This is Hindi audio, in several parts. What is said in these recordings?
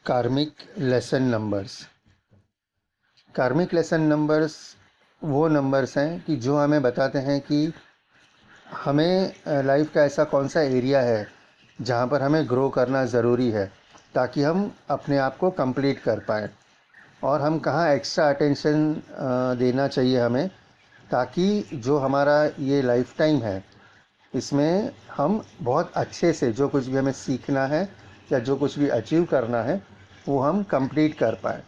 कार्मिक लेसन नंबर्स। कार्मिक लेसन नंबर्स वो नंबर्स हैं कि जो हमें बताते हैं कि हमें लाइफ का ऐसा कौन सा एरिया है जहाँ पर हमें ग्रो करना ज़रूरी है ताकि हम अपने आप को कंप्लीट कर पाएँ, और हम कहाँ एक्स्ट्रा अटेंशन देना चाहिए हमें, ताकि जो हमारा ये लाइफ टाइम है इसमें हम बहुत अच्छे से जो कुछ भी हमें सीखना है या जो कुछ भी अचीव करना है वो हम कंप्लीट कर पाएँ।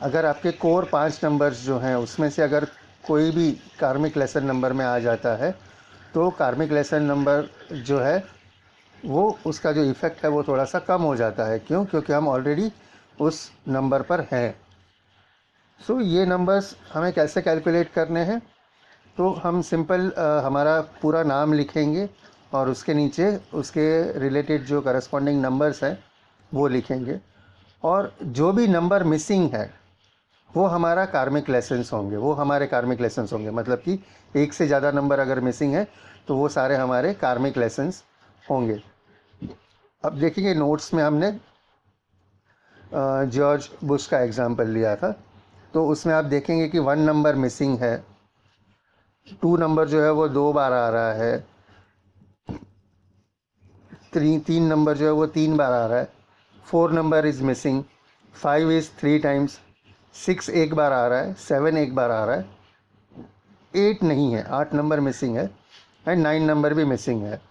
अगर आपके कोर 5 नंबर्स जो हैं उसमें से अगर कोई भी कार्मिक लेसन नंबर में आ जाता है तो कार्मिक लेसन नंबर जो है वो उसका जो इफ़ेक्ट है वो थोड़ा सा कम हो जाता है। क्यों? क्योंकि हम ऑलरेडी उस नंबर पर हैं। सो ये नंबर्स हमें कैसे कैलकुलेट करने हैं, तो हम सिंपल हमारा पूरा नाम लिखेंगे और उसके नीचे उसके रिलेटेड जो करस्पॉन्डिंग नंबर्स हैं वो लिखेंगे, और जो भी नंबर मिसिंग है वो हमारा कार्मिक लेसन्स होंगे, वो हमारे कार्मिक लेसन्स होंगे। मतलब कि एक से ज़्यादा नंबर अगर मिसिंग है तो वो सारे हमारे कार्मिक लेसन्स होंगे। अब देखिए नोट्स में हमने जॉर्ज बुश का एग्जाम्पल लिया था, तो उसमें आप देखेंगे कि 1 नंबर मिसिंग है, 2 नंबर जो है वो 2 बार आ रहा है, 3 नंबर जो है वो 3 बार आ रहा है, 4 number is missing, 5 is 3 times, 6 एक बार आ रहा है, 7 एक बार आ रहा है, 8 नहीं है, 8 नंबर मिसिंग है, एंड 9 नंबर भी मिसिंग है।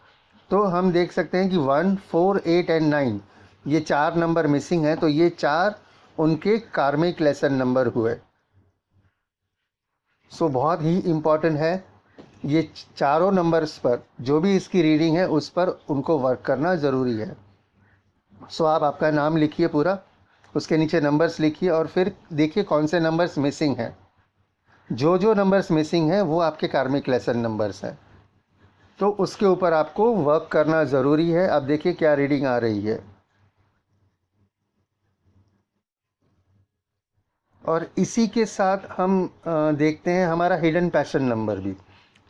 तो हम देख सकते हैं कि 1, 4, 8 एंड 9 ये 4 नंबर मिसिंग है, तो ये 4 उनके कार्मिक लेसन नंबर हुए। सो बहुत ही इम्पॉर्टेंट है ये चारों नंबर्स पर जो भी इसकी रीडिंग है उस पर उनको वर्क करना ज़रूरी है। सो आप आपका नाम लिखिए पूरा, उसके नीचे नंबर्स लिखिए और फिर देखिए कौन से नंबर्स मिसिंग हैं। जो नंबर्स मिसिंग हैं वो आपके कार्मिक लेसन नंबर्स हैं, तो उसके ऊपर आपको वर्क करना ज़रूरी है। अब देखिए क्या रीडिंग आ रही है, और इसी के साथ हम देखते हैं हमारा हिडन पैशन नंबर भी।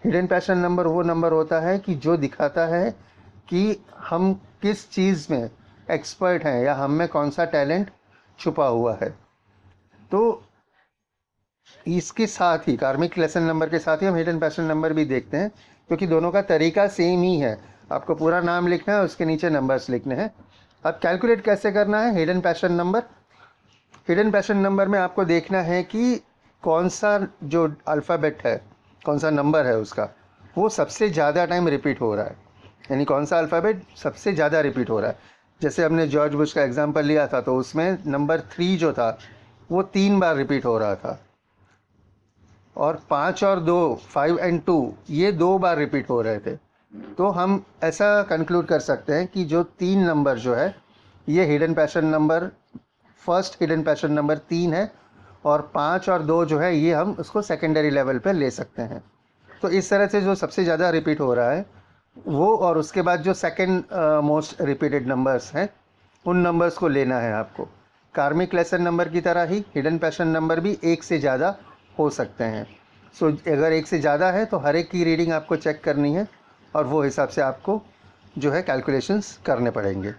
हिडन पैशन नंबर वो नंबर होता है कि जो दिखाता है कि हम किस चीज़ में एक्सपर्ट हैं या हम में कौन सा टैलेंट छुपा हुआ है। तो इसके साथ ही कार्मिक लेसन नंबर के साथ ही हम हिडन पैशन नंबर भी देखते हैं, क्योंकि दोनों का तरीका सेम ही है। आपको पूरा नाम लिखना है, उसके नीचे नंबर्स लिखने हैं। अब कैलकुलेट कैसे करना है hidden passion number? Hidden passion number में आपको देखना है कि कौन सा जो अल्फ़ाबेट है, कौन सा नंबर है उसका, वो सबसे ज़्यादा टाइम रिपीट हो रहा है, यानी कौन सा अल्फ़ाबेट सबसे ज़्यादा रिपीट हो रहा है। जैसे हमने जॉर्ज बुश का एग्जांपल लिया था तो उसमें नंबर 3 जो था वो 3 बार रिपीट हो रहा था, और 5 और 2, 5 एंड 2 ये 2 बार रिपीट हो रहे थे। तो हम ऐसा कंक्लूड कर सकते हैं कि जो 3 नंबर जो है ये hidden passion number, first hidden passion number 3 है, और 5 और 2 जो है ये हम उसको सेकेंडरी लेवल पे ले सकते हैं। तो इस तरह से जो सबसे ज़्यादा रिपीट हो रहा है वो, और उसके बाद जो सेकेंड मोस्ट रिपीटेड नंबर्स हैं उन नंबर्स को लेना है आपको। कार्मिक लेसन नंबर की तरह ही हिडन पैशन नंबर भी एक से ज़्यादा हो सकते हैं। सो अगर एक से ज़्यादा है तो हर एक की रीडिंग आपको चेक करनी है और वो हिसाब से आपको जो है कैलकुलेशंस करने पड़ेंगे।